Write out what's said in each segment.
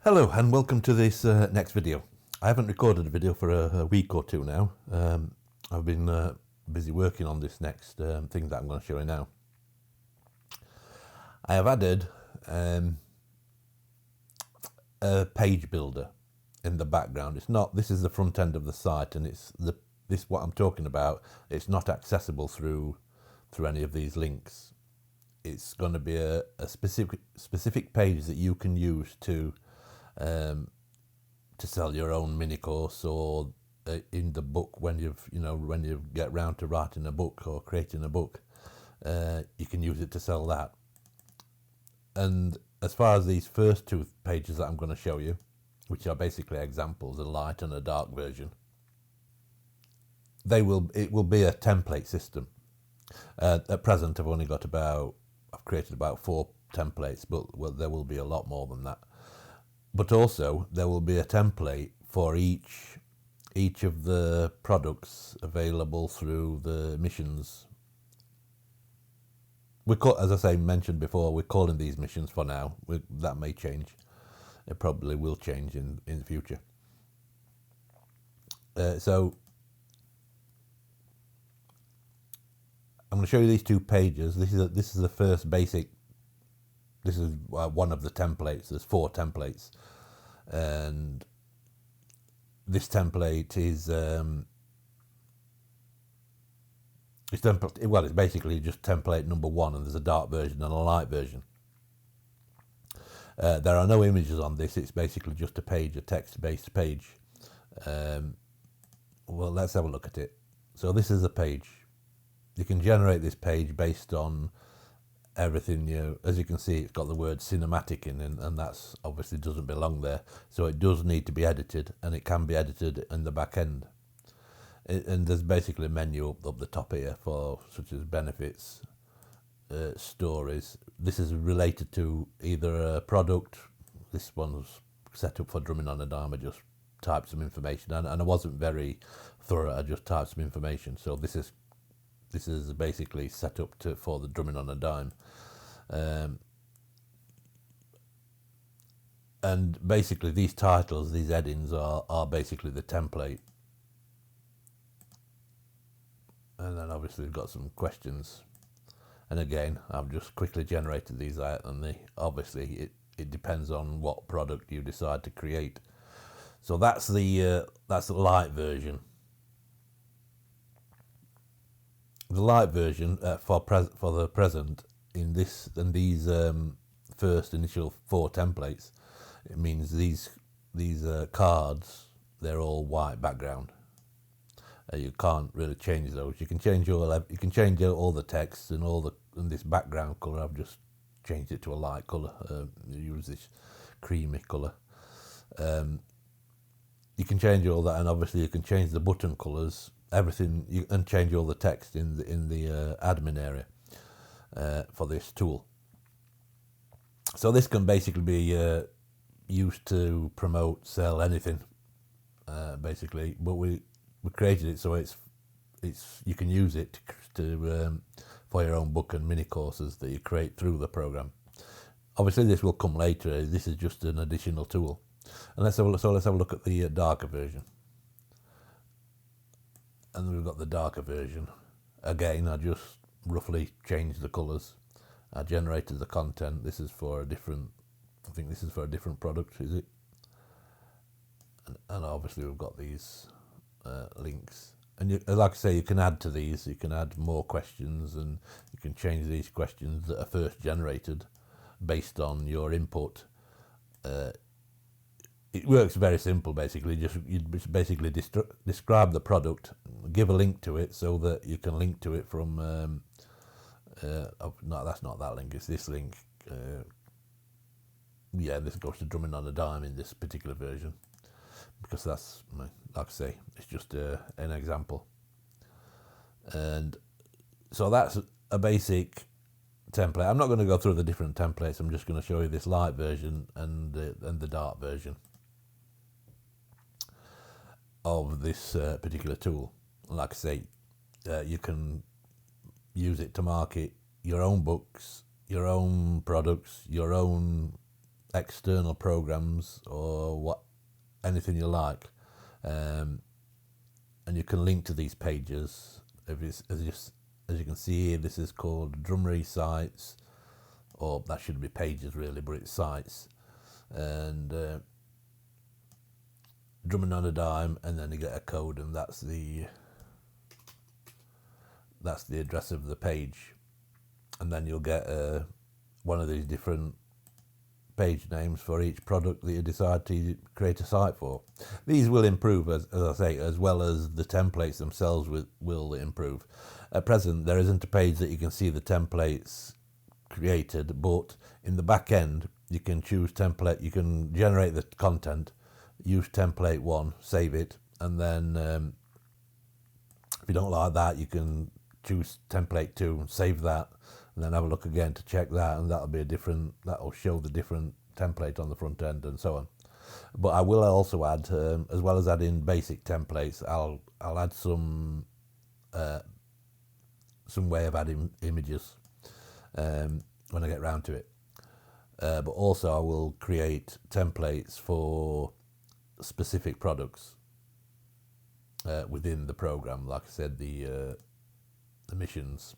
Hello and welcome to this next video. I haven't recorded a video for a week or two now. I've been busy working on this next thing that I'm going to show you now. I have added a page builder in the background. This is the front end of the site, and this what I'm talking about. It's not accessible through any of these links. It's going to be a specific page that you can use to sell your own mini course, or in the book when you get round to writing a book or creating a book, you can use it to sell that. And as far as these first two pages that I'm going to show you, which are basically examples, a light and a dark version, it will be a template system. At present, I've created about 4 templates, but there will be a lot more than that. But also there will be a template for each of the products available through the missions. As I mentioned before, we're calling these missions for now. That may change. It probably will change in the future. So I'm going to show you these 2 pages. This is the first basic. This is one of the templates. There's 4 templates, and this template is it's basically just template number 1, and there's a dark version and a light version. There are no images on this. It's basically just a text-based page. Well, let's have a look at it. So this is a page. You can generate this page based on everything. As you can see, it's got the word cinematic in, and that's obviously doesn't belong there, so it does need to be edited, and it can be edited in the back end. And there's basically a menu up the top here for such as benefits, stories. This is related to either a product. This one's set up for drumming on a dime. I just typed some information, and I wasn't very thorough. I just typed some information. So this is basically set up for the drumming on a dime. And basically these titles, these headings are basically the template. And then obviously we've got some questions. And again, I've just quickly generated these out, and obviously it depends on what product you decide to create. So that's the light version. The light version for the present in these first initial 4 templates, it means these cards, they're all white background. You can't really change those. You can change all the text and this background color. I've just changed it to a light color. Use this creamy color. You can change all that, and obviously you can change the button colors. Everything, and change all the text in the admin area for this tool. So this can basically be used to promote, sell anything, basically. But we created it so it's you can use it to for your own book and mini courses that you create through the program. Obviously, this will come later. This is just an additional tool. And let's have a look at the darker version. And we've got the darker version. Again, I just roughly changed the colours. I generated the content. This is for a different. I think this is for a different product. Is it? And obviously we've got these links. And like I say, you can add to these. You can add more questions, and you can change these questions that are first generated based on your input. It works very simple, basically. You basically describe the product, give a link to it so that you can link to it from. No, that's not that link. It's this link. This goes to drumming on a dime in this particular version, because that's, like I say, it's just an example. And so that's a basic template. I'm not going to go through the different templates. I'm just going to show you this light version and the dark version of this particular tool. Like I say, you can use it to market your own books, your own products, your own external programs or what anything you like, and you can link to these pages. If it's, as you can see here, this is called Drummery Sites, or that should be pages really, but it's sites, and drumming on a dime, and then you get a code, and that's the address of the page, and then you'll get one of these different page names for each product that you decide to create a site for. These will improve, as I say, as well as the templates themselves will improve. At present, there isn't a page that you can see the templates created, but in the back end, you can choose template, you can generate the content, use template 1, save it, and then if you don't like that, you can choose template 2 and save that, and then have a look again to check that, and that'll show the different template on the front end and so on. But I will also add, as well as adding basic templates, I'll add some way of adding images when I get round to it. But also I will create templates for specific products within the program. Like I said, the missions,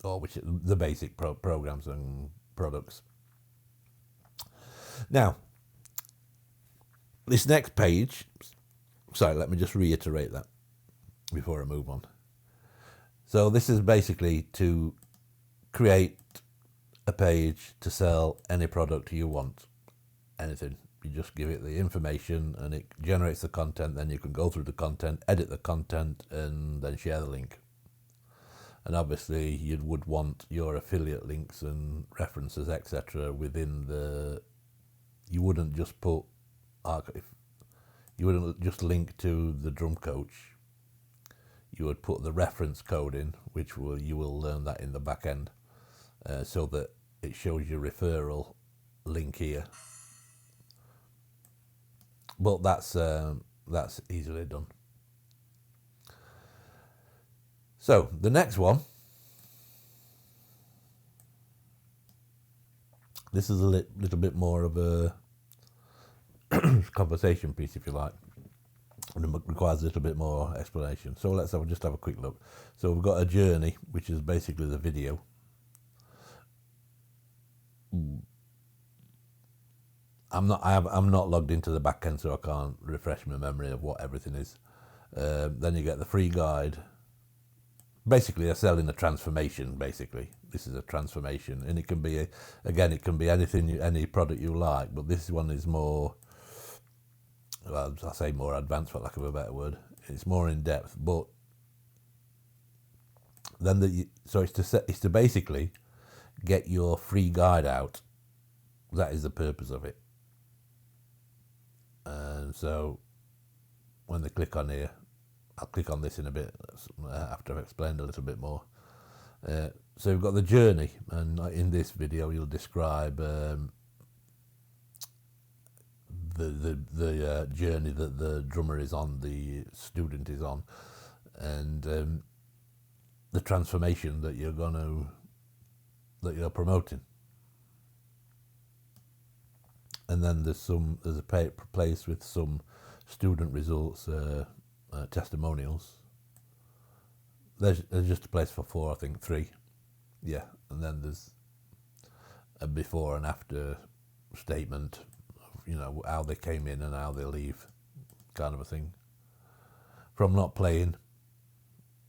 or the basic programs and products. Now, this next page, sorry, let me just reiterate that before I move on. So this is basically to create a page to sell any product you want, anything. You just give it the information and it generates the content, then you can go through the content, edit the content, and then share the link. And obviously you would want your affiliate links and references, etc. within the, you wouldn't just put, you wouldn't just link to the drum coach. You would put the reference code in, which you will learn that in the back end, so that it shows your referral link here. But that's easily done. So the next one, this is a little bit more of a conversation piece, if you like, and it requires a little bit more explanation. So let's just have a quick look. So we've got a journey, which is basically the video. I'm not logged into the back end, so I can't refresh my memory of what everything is. Then you get the free guide. Basically, they're selling a transformation. Basically, this is a transformation, and it can be it can be anything, any product you like. But this one is more, well, I say more advanced, for lack of a better word. It's more in depth. But then it's to basically get your free guide out. That is the purpose of it. And so when they click on here, I'll click on this in a bit after I've explained a little bit more. So we've got the journey, and in this video you'll describe the journey that the drummer is on, the student is on, and the transformation that you're promoting. And then there's a place with some student results, testimonials. There's just a place for 4, I think 3, yeah. And then there's a before and after statement, of, how they came in and how they leave, kind of a thing. From not playing,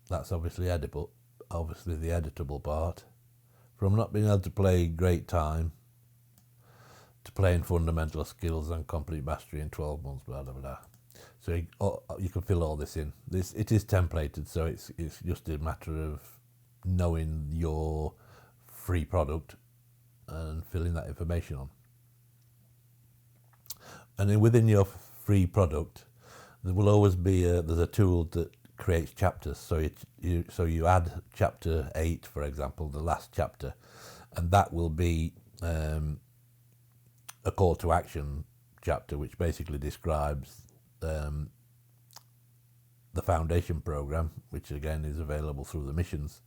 that's obviously the editable part. From not being able to play great time, to playing fundamental skills and complete mastery in 12 months, blah, blah, blah. So you can fill all this in. It is templated, so it's just a matter of knowing your free product and filling that information on. And then within your free product, there will always be there's a tool that creates chapters. So you add chapter 8, for example, the last chapter, and that will be a call to action chapter, which basically describes the foundation program, which again is available through the missions,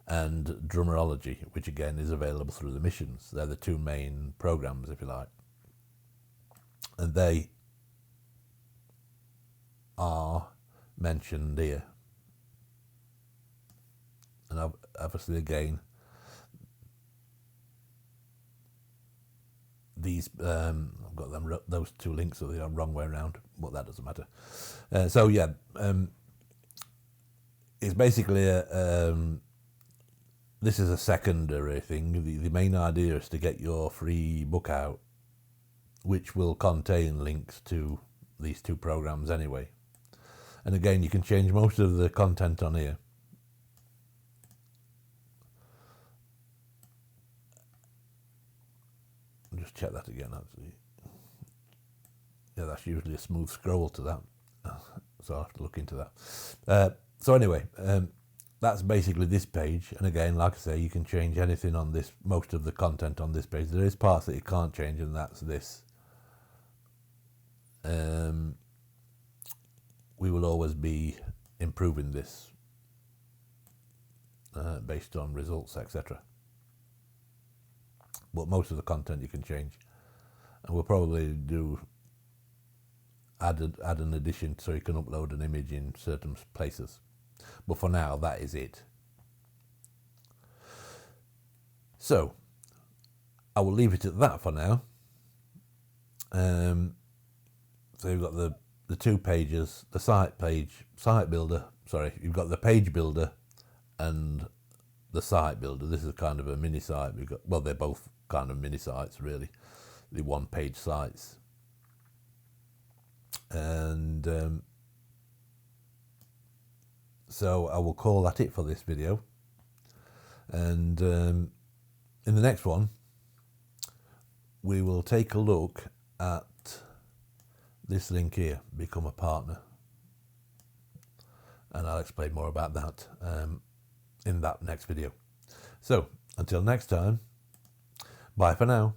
and Drummerology, which again is available through the missions. They're the two main programs, if you like. And they are mentioned here. And obviously again, these I've got them, those two links, so they are wrong way around, but that doesn't matter. So yeah, it's basically this is a secondary thing. The main idea is to get your free book out, which will contain links to these two programs anyway. And again, you can change most of the content on here. Just check that again, actually. Yeah, that's usually a smooth scroll to that, so I'll have to look into that. So anyway, that's basically this page, and again, like I say, you can change anything on this, most of the content on this page. There is parts that you can't change, and that's this. We will always be improving this based on results, etc. But most of the content you can change, and we'll probably do add an addition so you can upload an image in certain places. But for now, that is it. So I will leave it at that for now. So you've got the two pages, the site builder. Sorry, you've got the page builder and the site builder. This is kind of a mini site. Well, they're both kind of mini sites, really, the one-page sites. And so I will call that it for this video. And in the next one, we will take a look at this link here, become a partner. And I'll explain more about that in that next video. So until next time, bye for now.